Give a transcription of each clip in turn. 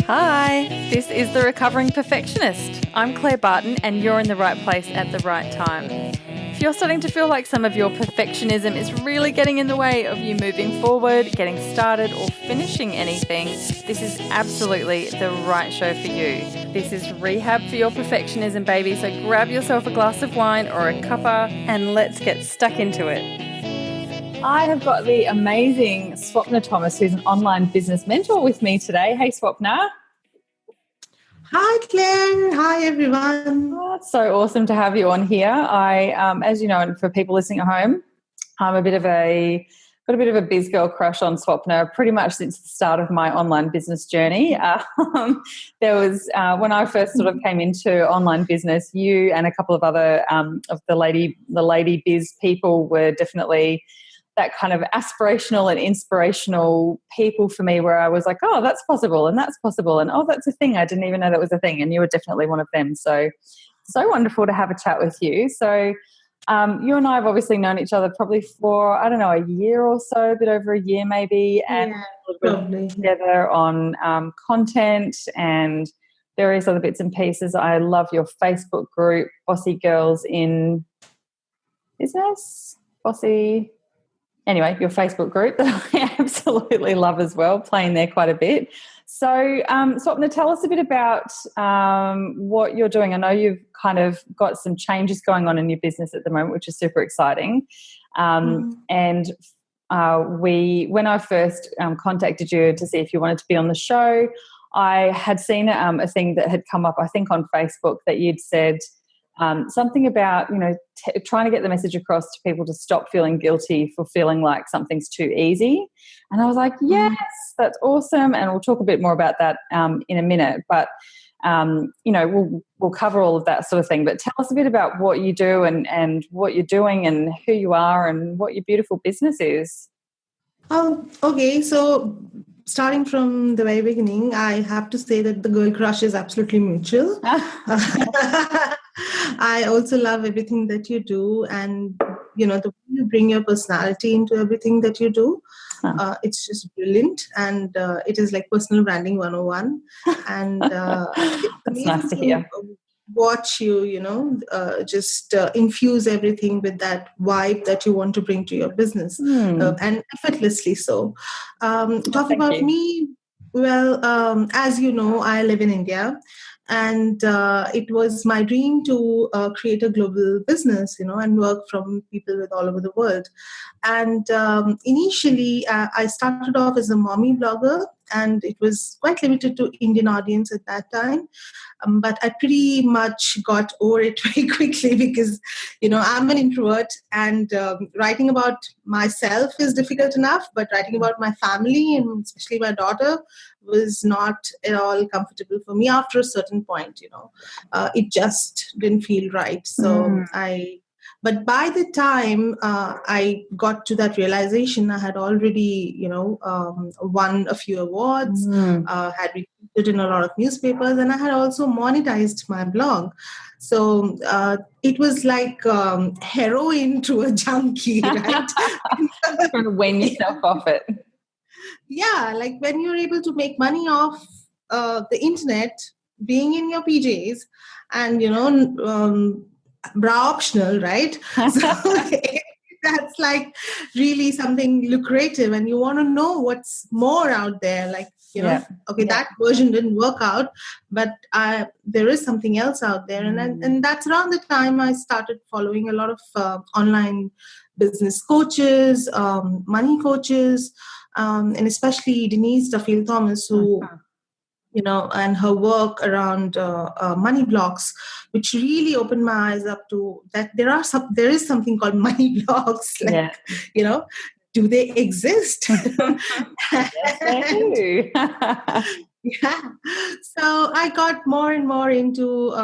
Hi, this is The Recovering Perfectionist. I'm Claire Barton and you're in the right place at the right time. If you're starting to feel like some of your perfectionism is really getting in the way of you moving forward, getting started or finishing anything, this is absolutely the right show for you. This is rehab for your perfectionism, baby, so grab yourself a glass of wine or a cuppa and let's get stuck into it. I have got the amazing Swapna Thomas, who's an online business mentor with me today. Hey, Swapna. Hi, Claire. Hi, everyone. Oh, it's so awesome to have you on here. As you know, and for people listening at home, I'm got a bit of a biz girl crush on Swapna pretty much since the start of my online business journey. There was when I first sort of came into online business, you and a couple of other of the lady biz people were definitely that kind of aspirational and inspirational people for me, where I was like, oh, that's possible and oh, that's a thing. I didn't even know that was a thing. And you were definitely one of them. So wonderful to have a chat with you. So you and I have obviously known each other probably for, I don't know, a year or so, a bit over a year maybe. And probably together on content and various other bits and pieces. I love your Facebook group, Bossy Girls in Business, Anyway, your Facebook group that I absolutely love as well, playing there quite a bit. So, Swapna, tell us a bit about what you're doing. I know you've kind of got some changes going on in your business at the moment, which is super exciting. And when I first contacted you to see if you wanted to be on the show, I had seen a thing that had come up, I think, on Facebook that you'd said something about, trying to get the message across to people to stop feeling guilty for feeling like something's too easy. And I was like, yes, that's awesome. And we'll talk a bit more about that in a minute. But, we'll cover all of that sort of thing. But tell us a bit about what you do and what you're doing and who you are and what your beautiful business is. Okay. So starting from the very beginning, I have to say that the girl crush is absolutely mutual. I also love everything that you do, and the way you bring your personality into everything that you do. It's just brilliant, and it is like personal branding 101. And it's nice to hear. Watch you, just infuse everything with that vibe that you want to bring to your business, and effortlessly so. Talking about me, well, as you know, I live in India. And it was my dream to create a global business, and work from people with all over the world. And initially, I started off as a mommy blogger, and it was quite limited to Indian audience at that time. But I pretty much got over it very quickly because, I'm an introvert, and writing about myself is difficult enough, but writing about my family and especially my daughter was not at all comfortable for me after a certain point. It just didn't feel right. So but by the time I got to that realization, I had already, won a few awards, had been featured in a lot of newspapers, and I had also monetized my blog. So it was like heroin to a junkie, right? Trying to wean yourself off it. Yeah, like when you're able to make money off the internet, being in your PJs, and bra optional, right? So that's like really something lucrative, and you want to know what's more out there. Like, that version didn't work out, but there is something else out there. And that's around the time I started following a lot of online business coaches, money coaches, and especially Denise Duffield Thomas, who and her work around money blocks, which really opened my eyes up to that there is something called money blocks. Like, do they exist? Yes, they do. Yeah. So I got more and more into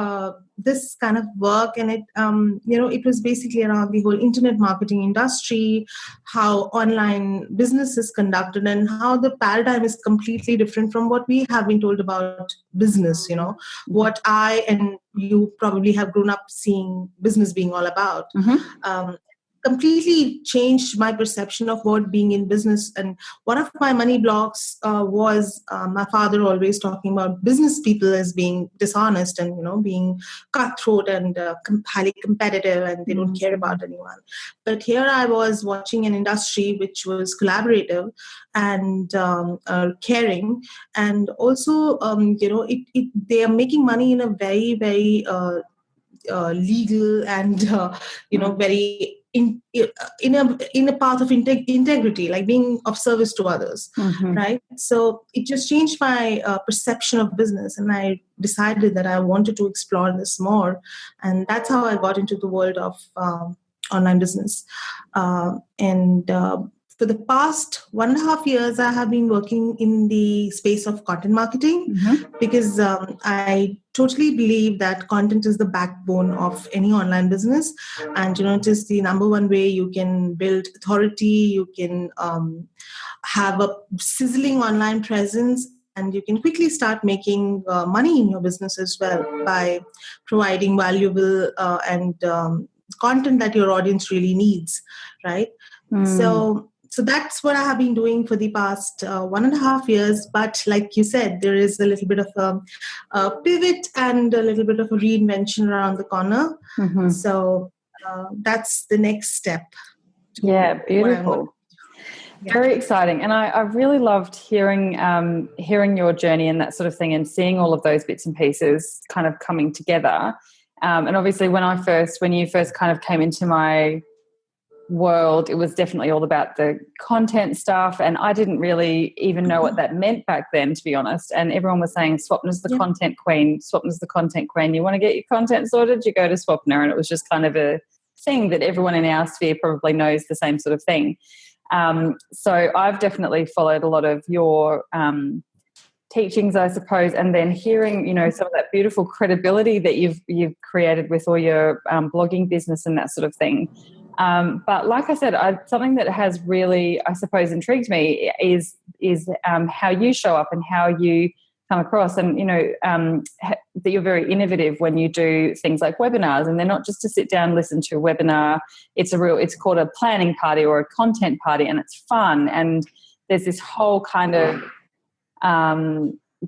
this kind of work, and it was basically around the whole internet marketing industry, how online business is conducted, and how the paradigm is completely different from what we have been told about business. What I and you probably have grown up seeing business being all about. completely changed my perception of what being in business. And one of my money blocks was my father always talking about business people as being dishonest and, being cutthroat and highly competitive, and they don't care about anyone. But here I was watching an industry which was collaborative and caring, and also, they are making money in a very, very legal and very in a path of integrity, like being of service to others, right? So it just changed my perception of business, and I decided that I wanted to explore this more, and that's how I got into the world of online business. And for the past 1.5 years, I have been working in the space of content marketing, because I totally believe that content is the backbone of any online business. And, it is the number one way you can build authority, you can have a sizzling online presence, and you can quickly start making money in your business as well by providing valuable and content that your audience really needs, right? So that's what I have been doing for the past 1.5 years. But like you said, there is a little bit of a pivot and a little bit of a reinvention around the corner. So that's the next step. Yeah, beautiful. Very exciting. And I really loved hearing your journey and that sort of thing, and seeing all of those bits and pieces kind of coming together. And obviously when you first kind of came into my world, it was definitely all about the content stuff, and I didn't really even know what that meant back then, to be honest. And everyone was saying Swapna's the content queen. Swapna's the content queen. You want to get your content sorted, you go to Swapna. And it was just kind of a thing that everyone in our sphere probably knows the same sort of thing. So I've definitely followed a lot of your teachings, I suppose, and then hearing, some of that beautiful credibility that you've created with all your blogging business and that sort of thing. But like I said, something that has really, I suppose, intrigued me is how you show up and how you come across, and that you're very innovative when you do things like webinars, and they're not just to sit down and listen to a webinar. It's called a planning party or a content party, and it's fun, and there's this whole kind of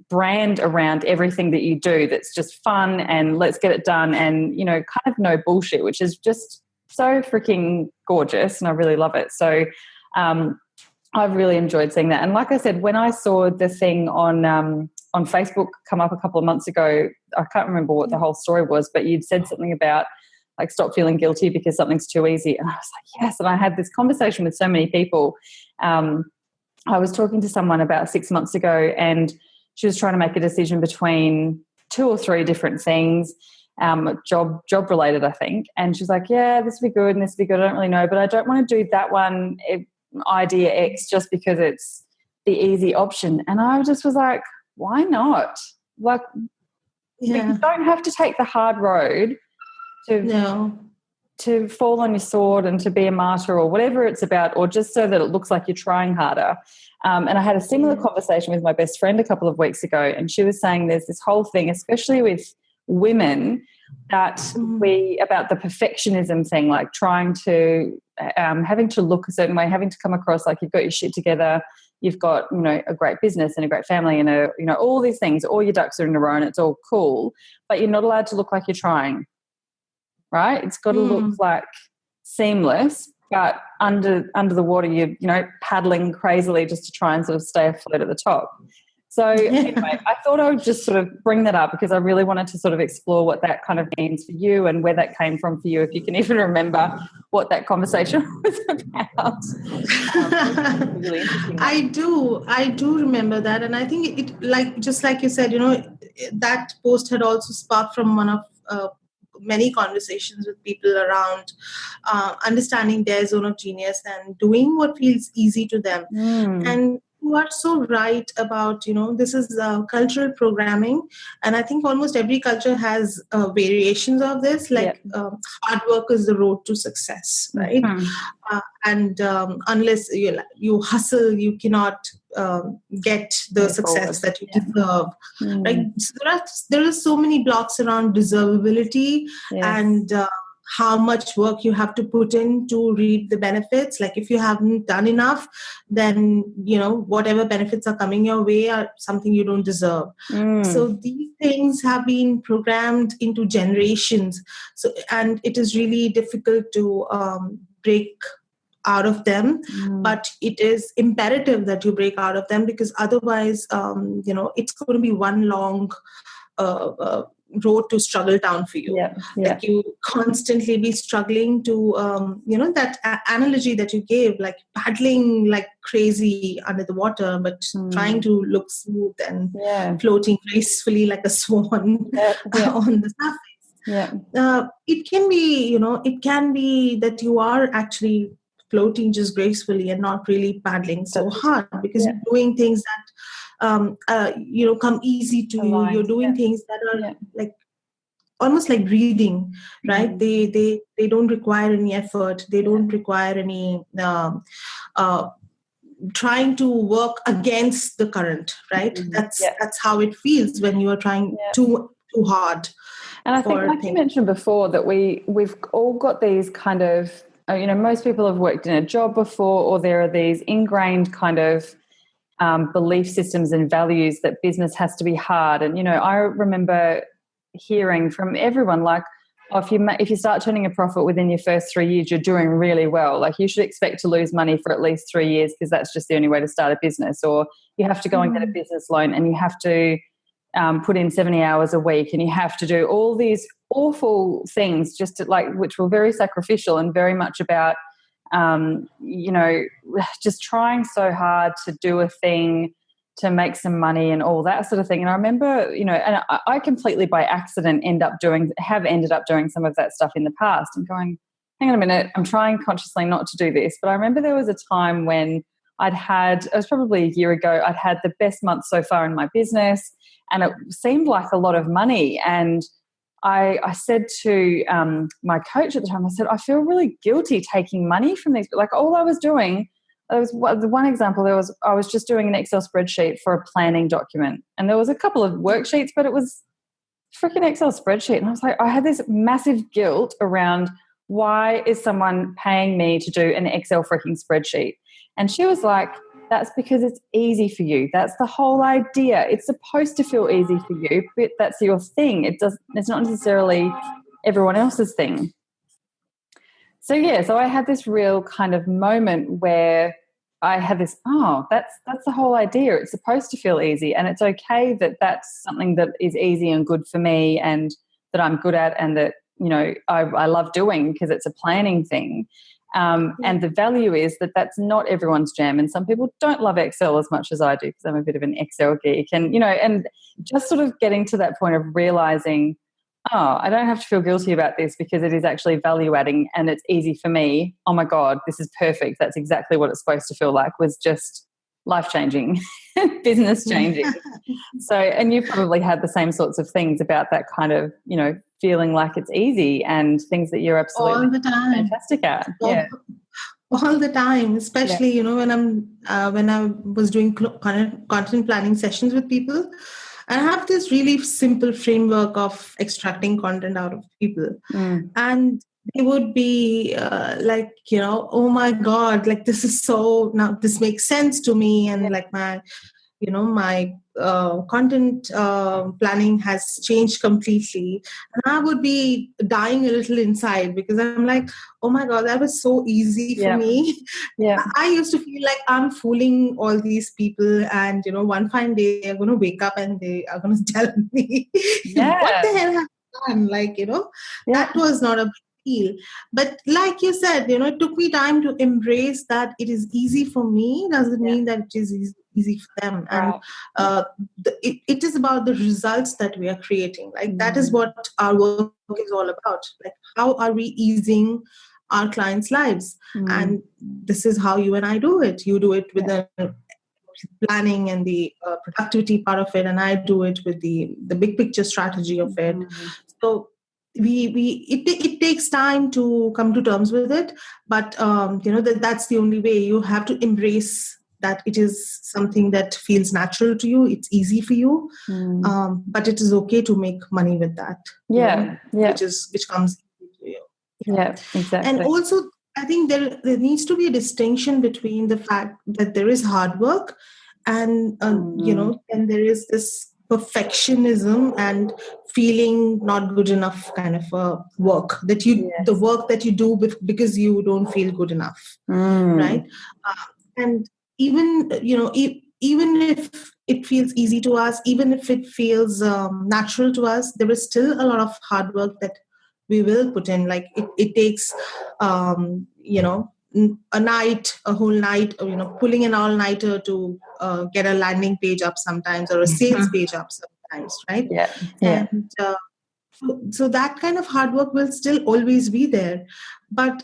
brand around everything that you do that's just fun and let's get it done, and kind of no bullshit, which is just so freaking gorgeous, and I really love it. So I've really enjoyed seeing that. And like I said, when I saw the thing on Facebook come up a couple of months ago, I can't remember what the whole story was, but you'd said something about like stop feeling guilty because something's too easy. And I was like, yes. And I had this conversation with so many people. I was talking to someone about 6 months ago, and she was trying to make a decision between 2 or 3 different things. Job related, I think. And she's like, yeah, this would be good and this would be good. I don't really know, but I don't want to do that one, idea X, just because it's the easy option. And I just was like, why not? Like, you don't have to take the hard road to fall on your sword and to be a martyr or whatever it's about, or just so that it looks like you're trying harder. And I had a similar conversation with my best friend a couple of weeks ago, and she was saying there's this whole thing, especially with women, that about the perfectionism thing, like trying to having to look a certain way, having to come across like you've got your shit together, you've got a great business and a great family and all these things, all your ducks are in a row and it's all cool, but you're not allowed to look like you're trying, right? It's got to look like seamless, but under the water you're paddling crazily just to try and sort of stay afloat at the top. So anyway, I thought I would just sort of bring that up because I really wanted to sort of explore what that kind of means for you and where that came from for you, if you can even remember what that conversation was about. Really interesting. I do remember that, and I think it just like you said, that post had also sparked from one of many conversations with people around understanding their zone of genius and doing what feels easy to them. And you are so right about, this is cultural programming. And I think almost every culture has variations of this, like hard work is the road to success, right? And unless you hustle, you cannot get the success that you deserve. Right? So there are so many blocks around deservability and how much work you have to put in to reap the benefits. Like if you haven't done enough, then whatever benefits are coming your way are something you don't deserve. So these things have been programmed into generations. So, and it is really difficult to break out of them, but it is imperative that you break out of them, because otherwise it's going to be one long road to struggle down for you. Like you constantly be struggling to that analogy that you gave, like paddling like crazy under the water, but trying to look smooth and floating gracefully like a swan on the surface. It can be it can be that you are actually floating just gracefully and not really paddling so hard, because you're doing things that come easy to you. You're doing things that are like almost like breathing, right? They don't require any effort. They don't require any trying to work against the current, right? That's how it feels when you are trying too hard. And I think, like you mentioned before, that we've all got these kind of, most people have worked in a job before, or there are these ingrained kind of belief systems and values that business has to be hard. And, I remember hearing from everyone, like, oh, if you start turning a profit within your first 3 years, you're doing really well. Like, you should expect to lose money for at least 3 years, because that's just the only way to start a business. Or you have to go and get a business loan, and you have to put in 70 hours a week, and you have to do all these awful things just which were very sacrificial and very much about just trying so hard to do a thing to make some money and all that sort of thing. And I remember, and I completely by accident have ended up doing some of that stuff in the past, and going, hang on a minute, I'm trying consciously not to do this. But I remember there was a time when it was probably a year ago, I'd had the best month so far in my business, and it seemed like a lot of money. And I said to my coach at the time, I said, I feel really guilty taking money from these. Like, all I was doing, there was one example, I was just doing an Excel spreadsheet for a planning document, and there was a couple of worksheets, but it was freaking Excel spreadsheet. And I was like, I had this massive guilt around, why is someone paying me to do an Excel freaking spreadsheet? And she was like, that's because it's easy for you. That's the whole idea. It's supposed to feel easy for you, but that's your thing. It's not necessarily everyone else's thing. So I had this real kind of moment where I had this, that's the whole idea. It's supposed to feel easy, and it's okay that that's something that is easy and good for me, and that I'm good at, and that, I love doing, because it's a planning thing. And the value is that that's not everyone's jam. And some people don't love Excel as much as I do, because I'm a bit of an Excel geek. And, and just sort of getting to that point of realizing, I don't have to feel guilty about this, because it is actually value adding and it's easy for me. Oh my God, this is perfect. That's exactly what it's supposed to feel like, was just life changing, business changing. So, and you probably had the same sorts of things about that kind of, feeling like it's easy, and things that you're absolutely all the time fantastic at. All the time, especially when I was doing content planning sessions with people. I have this really simple framework of extracting content out of people, and they would be like, oh my God, like this is so, now this makes sense to me, and like my content planning has changed completely. And I would be dying a little inside, because I'm like, oh my God, that was so easy for me. I used to feel like I'm fooling all these people, and one fine day they're going to wake up and they are going to tell me what the hell have I done? Like, that was not a big deal. But like you said, it took me time to embrace that it is easy for me doesn't mean that it is easy for them. And it is about the results that we are creating. Like, that is what our work is all about. Like, how are we easing our clients' lives? And this is how you and I do it. You do it with the planning and the productivity part of it, and I do it with the big picture strategy of it. So it takes time to come to terms with it, but that's the only way. You have to embrace that it is something that feels natural to you. It's easy for you, but it is okay to make money with that. Which comes easy to you. Yeah, exactly. And also, I think there needs to be a distinction between the fact that there is hard work and, and there is this perfectionism and feeling not good enough kind of work that the work that you do because you don't feel good enough, right? And even, even if it feels easy to us, even if it feels natural to us, there is still a lot of hard work that we will put in. Like it takes, a whole night, pulling an all-nighter to get a landing page up sometimes, or a sales page up sometimes, right? Yeah. And so that kind of hard work will still always be there. But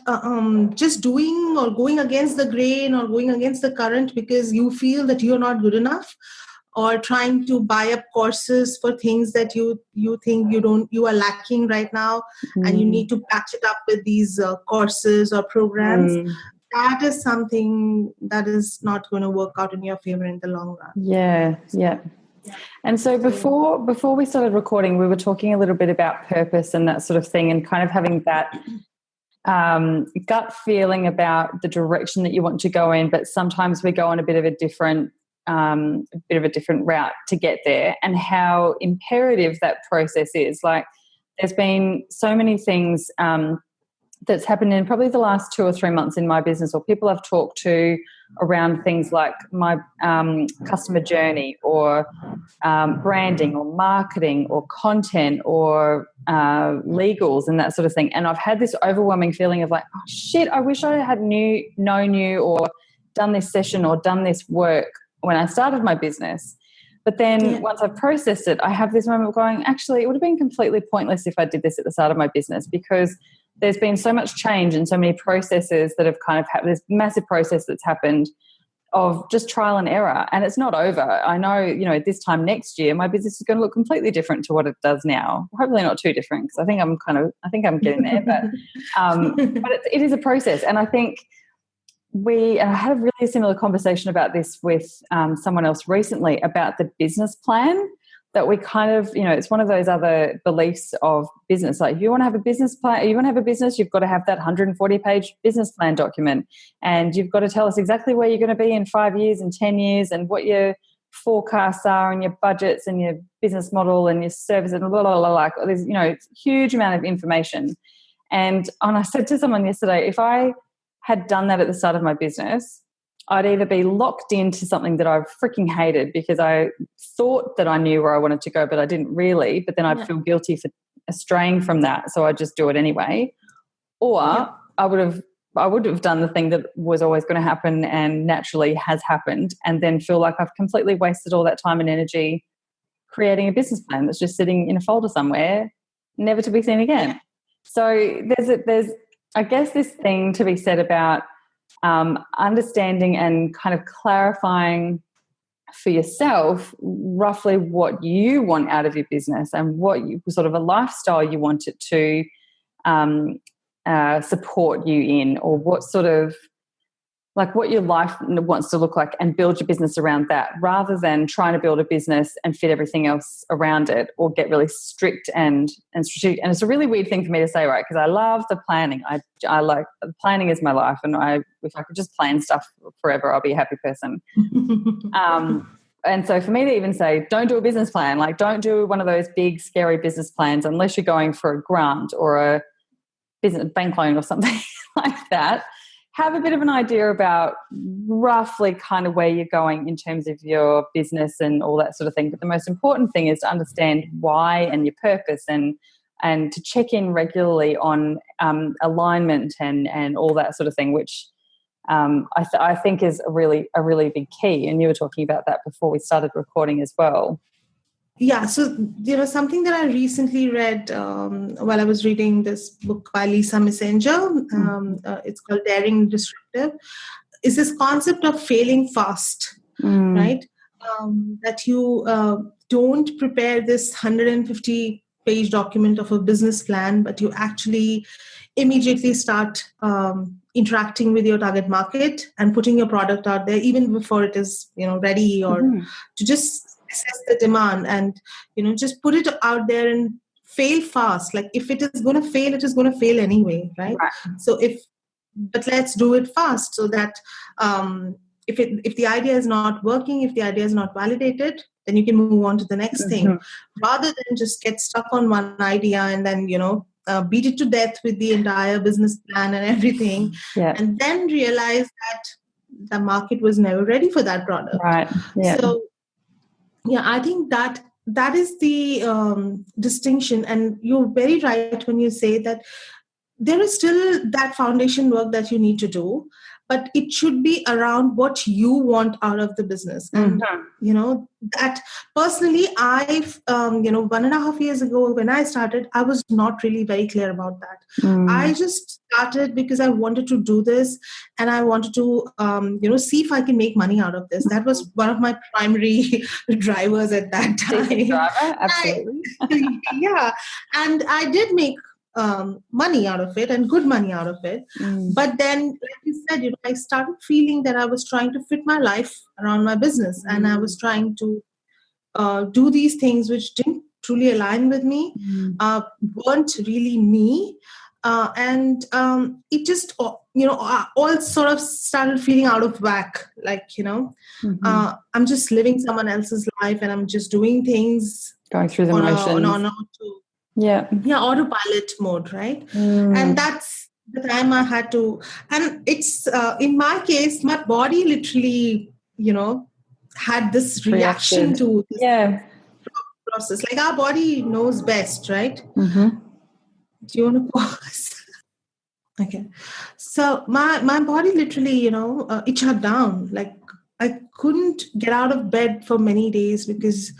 just doing or going against the grain or going against the current because you feel that you're not good enough, or trying to buy up courses for things that you think you are lacking right now, and you need to patch it up with these courses or programs, that is something that is not going to work out in your favor in the long run. Yeah. And so before we started recording, we were talking a little bit about purpose and that sort of thing, and kind of having that gut feeling about the direction that you want to go in, but sometimes we go on a bit of a different route to get there, and how imperative that process is. Like, there's been so many things that's happened in probably the last 2 or 3 months in my business, or people I've talked to around things like my customer journey, or branding, or marketing, or content, or legals and that sort of thing. And I've had this overwhelming feeling of like, oh shit, I wish I had known you or done this session or done this work when I started my business. But then once I've processed it, I have this moment of going, actually, it would have been completely pointless if I did this at the start of my business, because there's been so much change and so many processes that have kind of happened. This massive process that's happened of just trial and error, and it's not over. I know, this time next year, my business is going to look completely different to what it does now. Hopefully not too different, because I think I'm getting there. But it is a process, and I think I had a really similar conversation about this with someone else recently about the business plan. That we kind of, it's one of those other beliefs of business. Like, if you want to have a business plan, you want to have a business, you've got to have that 140-page business plan document. And you've got to tell us exactly where you're going to be in 5 years and 10 years, and what your forecasts are, and your budgets, and your business model, and your service, and blah, blah, blah. Like, there's, it's a huge amount of information. And I said to someone yesterday, if I had done that at the start of my business, I'd either be locked into something that I freaking hated because I thought that I knew where I wanted to go, but I didn't really. But then I'd feel guilty for straying from that, so I'd just do it anyway. Or I would have done the thing that was always going to happen and naturally has happened, and then feel like I've completely wasted all that time and energy creating a business plan that's just sitting in a folder somewhere, never to be seen again. So there's I guess this thing to be said about understanding and kind of clarifying for yourself roughly what you want out of your business, and what sort of a lifestyle you want it to support you in, or what sort of, like, what your life wants to look like, and build your business around that, rather than trying to build a business and fit everything else around it, or get really strict and strategic. And it's a really weird thing for me to say, right? Because I love the planning. I like, planning is my life, and if I could just plan stuff forever, I'll be a happy person. And so for me to even say, don't do a business plan, like, don't do one of those big scary business plans unless you're going for a grant or a business bank loan or something like that. Have a bit of an idea about roughly kind of where you're going in terms of your business and all that sort of thing. But the most important thing is to understand why and your purpose, and to check in regularly on alignment and all that sort of thing, which I think is a really big key. And you were talking about that before we started recording as well. Yeah, so something that I recently read while I was reading this book by Lisa Messenger, it's called Daring Disruptive, is this concept of failing fast, right? That you don't prepare this 150-page document of a business plan, but you actually immediately start interacting with your target market and putting your product out there even before it is ready, or to just assess the demand and just put it out there and fail fast. Like if it is going to fail, it is going to fail anyway, right? So but let's do it fast so that if the idea is not working, if the idea is not validated, then you can move on to the next thing, rather than just get stuck on one idea and then beat it to death with the entire business plan and everything, and then realize that the market was never ready for that product. Right. Yeah. So I think that is the distinction, and you're very right when you say that there is still that foundation work that you need to do, but it should be around what you want out of the business. And that personally, I've 1.5 years ago when I started, I was not really very clear about that. I just started because I wanted to do this, and I wanted to see if I can make money out of this. That was one of my primary drivers at that time. Driver, absolutely. And I did make money out of it, and good money out of it. But then, like you said, I started feeling that I was trying to fit my life around my business, and I was trying to do these things which didn't truly align with me, weren't really me, and it just all sort of started feeling out of whack. Like I'm just living someone else's life, and I'm just doing things, going through the motions. Autopilot mode, right? And that's the time I had to, and it's in my case, my body literally had this reaction to this process. Like our body knows best, right? Do you want to pause? Okay. So my body literally it shut down. Like I couldn't get out of bed for many days because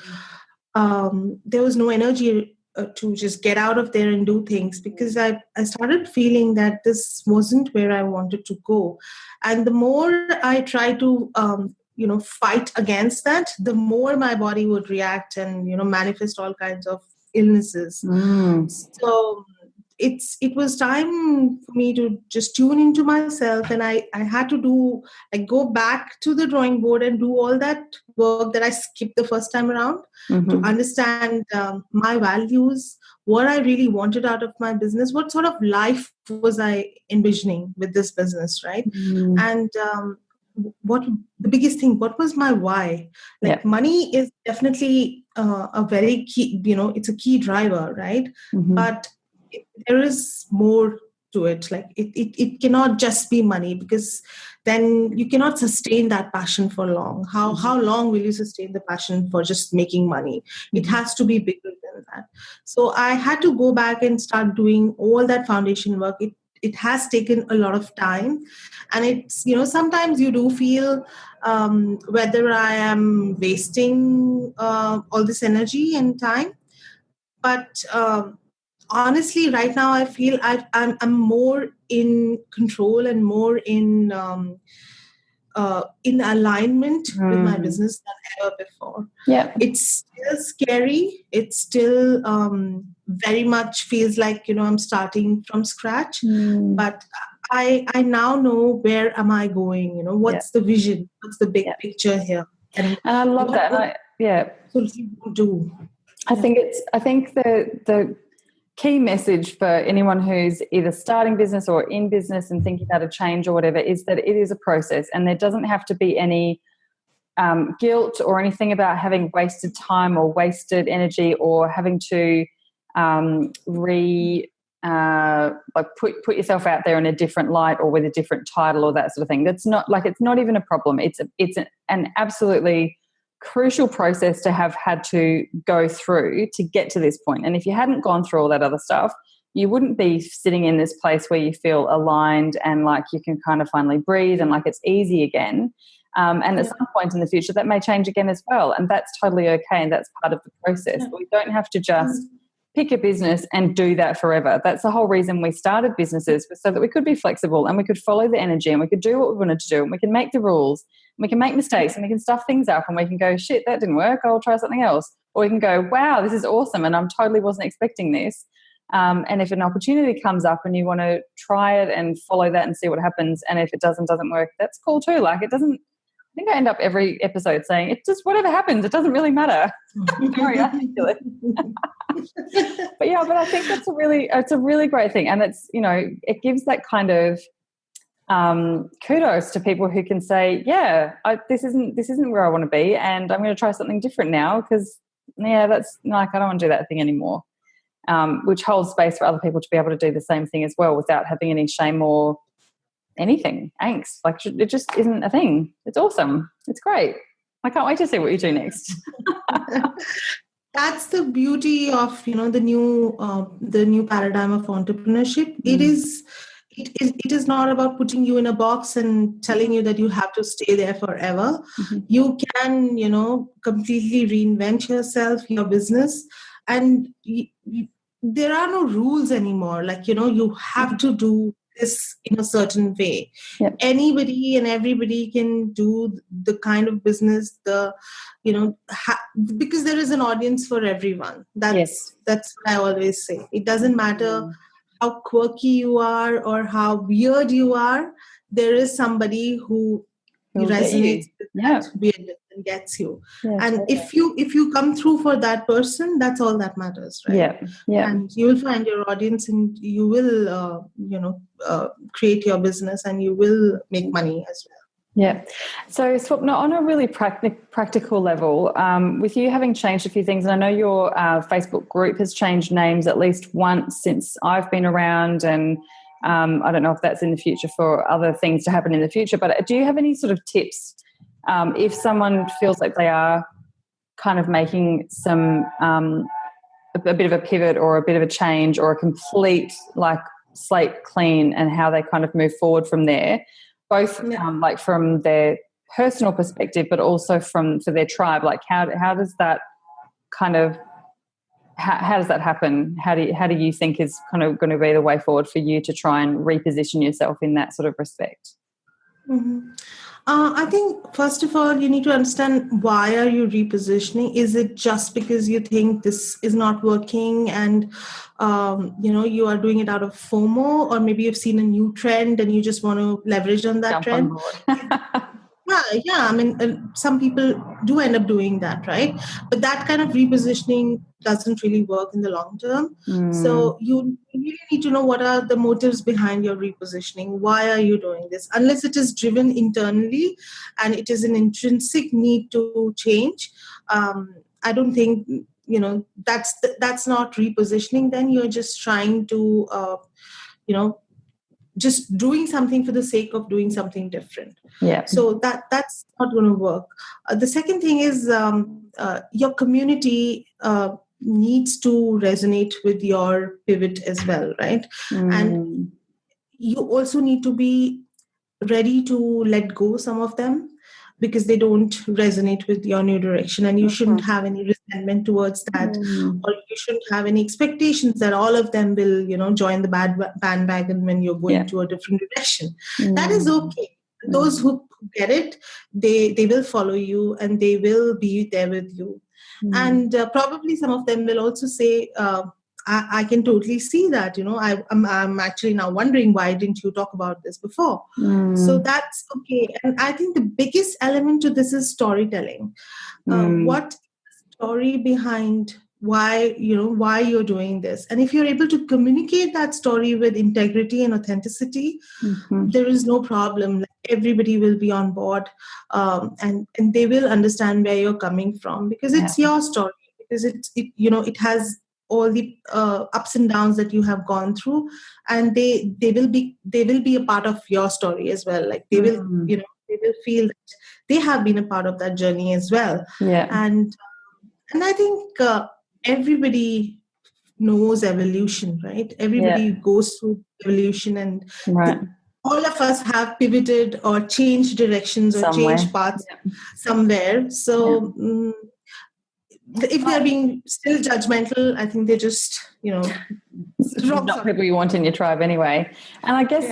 there was no energy to just get out of there and do things, because I started feeling that this wasn't where I wanted to go. And the more I tried to fight against that, the more my body would react and manifest all kinds of illnesses. So it was time for me to just tune into myself, and I had to go back to the drawing board and do all that work that I skipped the first time around, to understand my values, what I really wanted out of my business, what sort of life was I envisioning with this business, right? And what the biggest thing, what was my why? Money is definitely a very key, it's a key driver, right? But there is more to it. Like it cannot just be money, because then you cannot sustain that passion for long. How long will you sustain the passion for just making money? It has to be bigger than that. So I had to go back and start doing all that foundation work. It has taken a lot of time, and it's sometimes you do feel whether I am wasting all this energy and time, but honestly, right now I feel I'm more in control and more in alignment with my business than ever before. It's still scary. It's still very much feels like I'm starting from scratch. But I now know where am I going. What's the vision? What's the big picture here? And I love that. Do. I think the key message for anyone who's either starting business or in business and thinking about a change or whatever is that it is a process, and there doesn't have to be any guilt or anything about having wasted time or wasted energy or having to put yourself out there in a different light or with a different title or that sort of thing. That's not it's not even a problem. It's an absolutely crucial process to have had to go through to get to this point. And if you hadn't gone through all that other stuff, you wouldn't be sitting in this place where you feel aligned and like you can kind of finally breathe and like it's easy again. And at some point in the future, that may change again as well. And that's totally okay. And that's part of the process. But we don't have to just pick a business and do that forever. That's the whole reason we started businesses, was so that we could be flexible and we could follow the energy and we could do what we wanted to do and we can make the rules. We can make mistakes and we can stuff things up and we can go, shit, that didn't work, I'll try something else. Or we can go, wow, this is awesome and I totally wasn't expecting this. And if an opportunity comes up and you want to try it and follow that and see what happens, and if it doesn't work, that's cool too. Like it doesn't think I end up every episode saying, it's just whatever happens, it doesn't really matter. Very articulate. But I think it's a really great thing. And it's, it gives that kind of kudos to people who can say, this isn't where I want to be, and I'm going to try something different now because, that's like, I don't want to do that thing anymore. Which holds space for other people to be able to do the same thing as well without having any shame or anything, angst. Like, it just isn't a thing. It's awesome. It's great. I can't wait to see what you do next. That's the beauty of, the new paradigm of entrepreneurship. It is not about putting you in a box and telling you that you have to stay there forever. You can, completely reinvent yourself, your business, and there are no rules anymore. Like, you have to do this in a certain way. Yep. Anybody and everybody can do the kind of business, because there is an audience for everyone. That's what I always say. It doesn't matter how quirky you are or how weird you are. There is somebody who resonates with that weirdness and gets you. And if you come through for that person, that's all that matters, right? And you will find your audience, and you will create your business, and you will make money as well. Yeah. So, Swapna, on a really practical level, with you having changed a few things, and I know your Facebook group has changed names at least once since I've been around, and I don't know if that's in the future for other things to happen in the future, but do you have any sort of tips if someone feels like they are kind of making some a bit of a pivot or a bit of a change or a complete slate clean, and how they kind of move forward from there, both like from their personal perspective, but also for their tribe? Like, how does that kind of how does that happen? How do you think is kind of going to be the way forward for you to try and reposition yourself in that sort of respect? I think, first of all, you need to understand, why are you repositioning? Is it just because you think this is not working and, you are doing it out of FOMO, or maybe you've seen a new trend and you just want to leverage on that trend? I mean, some people do end up doing that, right? But that kind of repositioning doesn't really work in the long term. So you really need to know what are the motives behind your repositioning. Why are you doing this? Unless it is driven internally and it is an intrinsic need to change, I don't think, that's not repositioning. Then you're just trying to, just doing something for the sake of doing something different. So that's not going to work. The second thing is, your community needs to resonate with your pivot as well, right? And you also need to be ready to let go some of them, because they don't resonate with your new direction, and you shouldn't have any resentment towards that, or you shouldn't have any expectations that all of them will, join the bandwagon when you're going to a different direction. That is okay. Those who get it, they will follow you and they will be there with you. And probably some of them will also say, I can totally see that, I'm actually now wondering, why didn't you talk about this before? So that's okay. And I think the biggest element to this is storytelling. What story behind why you're doing this? And if you're able to communicate that story with integrity and authenticity, there is no problem. Like, everybody will be on board, and they will understand where you're coming from, because it's your story, because it has all the ups and downs that you have gone through, and they will be a part of your story as well. Like, they will they will feel that they have been a part of that journey as well. And I think everybody knows evolution, right? Everybody goes through evolution, and all of us have pivoted or changed directions or changed paths somewhere. So if they're being still judgmental, I think they're just, not people you want in your tribe anyway. And I guess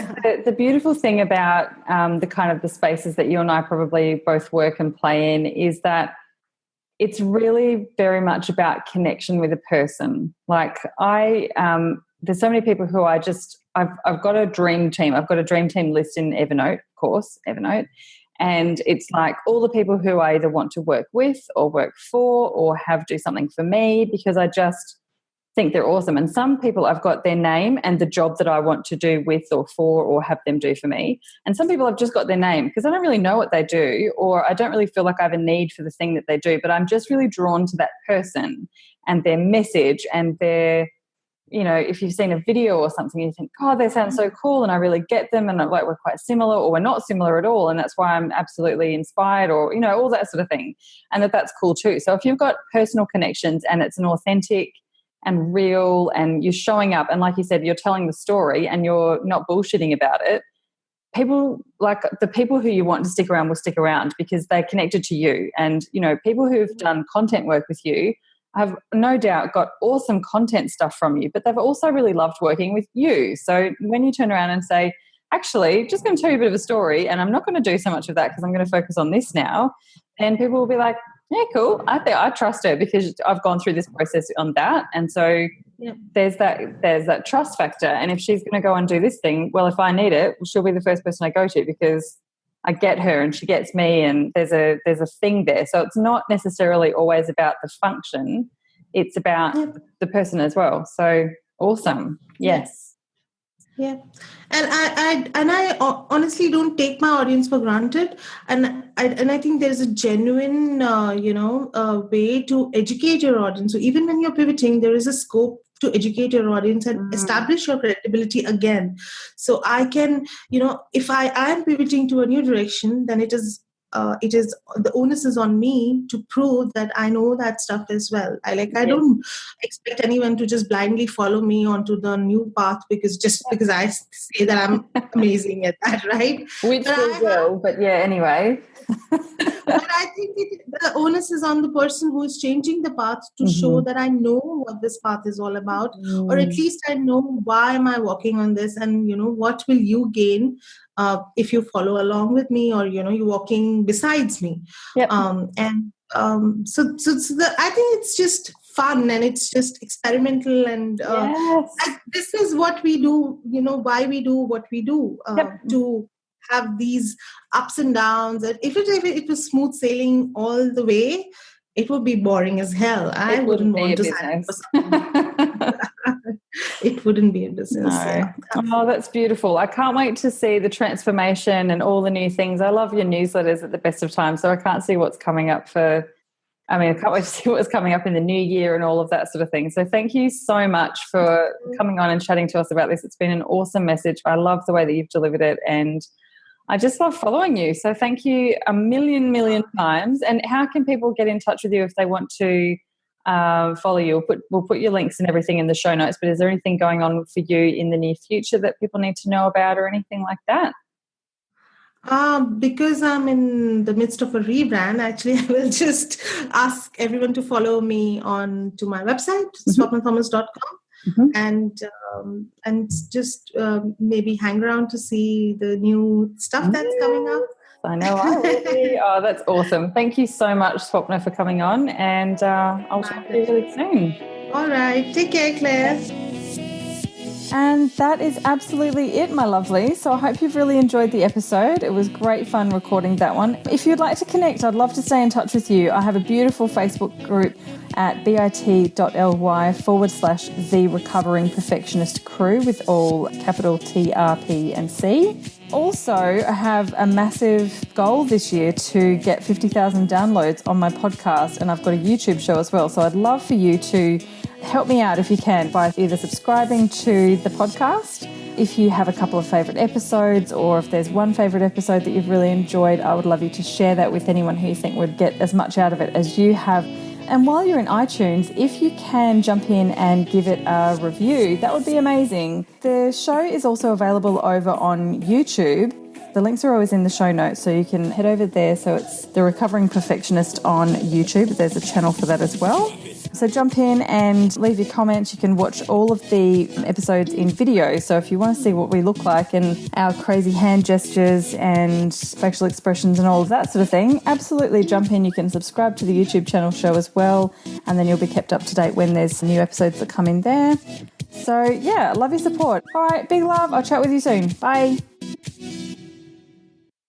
the beautiful thing about the kind of the spaces that you and I probably both work and play in is that it's really very much about connection with a person. Like, there's so many people who I've got a dream team. I've got a dream team list in Evernote, of course, Evernote. And it's like all the people who I either want to work with or work for or have do something for me, because I just think they're awesome. And some people, I've got their name and the job that I want to do with or for or have them do for me. And some people I've just got their name because I don't really know what they do, or I don't really feel like I have a need for the thing that they do, but I'm just really drawn to that person and their message and their, you know, if you've seen a video or something, you think, oh, they sound so cool and I really get them and like we're quite similar, or we're not similar at all, and that's why I'm absolutely inspired, or, you know, all that sort of thing. And that's cool too. So if you've got personal connections and it's an authentic and real and you're showing up and, like you said, you're telling the story and you're not bullshitting about it, people, like the people who you want to stick around will stick around because they're connected to you. And, you know, people who've done content work with you have no doubt got awesome content stuff from you, but they've also really loved working with you. So when you turn around and say, actually, just going to tell you a bit of a story and I'm not going to do so much of that because I'm going to focus on this now, and people will be like, yeah, cool. I think I trust her because I've gone through this process on that. And so there's that trust factor. And if she's going to go and do this thing, well, if I need it, she'll be the first person I go to because I get her and she gets me, and there's a thing there. So it's not necessarily always about the function. It's about the person as well. So awesome. Yes. Yeah. And I honestly don't take my audience for granted. And I think there's a genuine, way to educate your audience. So even when you're pivoting, there is a scope to educate your audience and establish your credibility again. So I can, if I am pivoting to a new direction, then it is the onus is on me to prove that I know that stuff as well. I don't expect anyone to just blindly follow me onto the new path because I say that I'm amazing at that, right? Which we will, but yeah, anyway. But I think the onus is on the person who is changing the path to show that I know what this path is all about, or at least I know why am I walking on this, and what will you gain if you follow along with me, or you're walking besides me. Yep. So I think it's just fun and it's just experimental, and this is what we do. Why we do what we do to have these ups and downs. That if it was smooth sailing all the way, it would be boring as hell. I wouldn't want to sign up for something. It wouldn't be a business. No. Yeah. Oh, that's beautiful. I can't wait to see the transformation and all the new things. I love your newsletters at the best of times, so I can't see what's coming up I can't wait to see what's coming up in the new year and all of that sort of thing. So thank you so much for coming on and chatting to us about this. It's been an awesome message. I love the way that you've delivered it, and I just love following you. So thank you a million times. And how can people get in touch with you if they want to follow you? We'll put your links and everything in the show notes, but is there anything going on for you in the near future that people need to know about or anything like that? Because I'm in the midst of a rebrand, actually, I will just ask everyone to follow me on to my website, swapnathomas.com. And just maybe hang around to see the new stuff that's coming up. I know I will be. Oh, that's awesome. Thank you so much, Swapna, for coming on, and I'll talk to you really soon. All right. Take care, Claire. And that is absolutely it, my lovely. So I hope you've really enjoyed the episode. It was great fun recording that one. If you'd like to connect, I'd love to stay in touch with you. I have a beautiful Facebook group at bit.ly/The Recovering Perfectionist Crew with all capital T, R, P and C. Also, I have a massive goal this year to get 50,000 downloads on my podcast, and I've got a YouTube show as well. So I'd love for you to help me out if you can by either subscribing to the podcast. If you have a couple of favourite episodes, or if there's one favourite episode that you've really enjoyed, I would love you to share that with anyone who you think would get as much out of it as you have. And while you're in iTunes, if you can jump in and give it a review, that would be amazing. The show is also available over on YouTube. The links are always in the show notes, so you can head over there. So it's The Recovering Perfectionist on YouTube. There's a channel for that as well. So jump in and leave your comments. You can watch all of the episodes in video. So if you want to see what we look like and our crazy hand gestures and facial expressions and all of that sort of thing, absolutely jump in. You can subscribe to the YouTube channel show as well, and then you'll be kept up to date when there's new episodes that come in there. So yeah, love your support. All right, big love. I'll chat with you soon. Bye.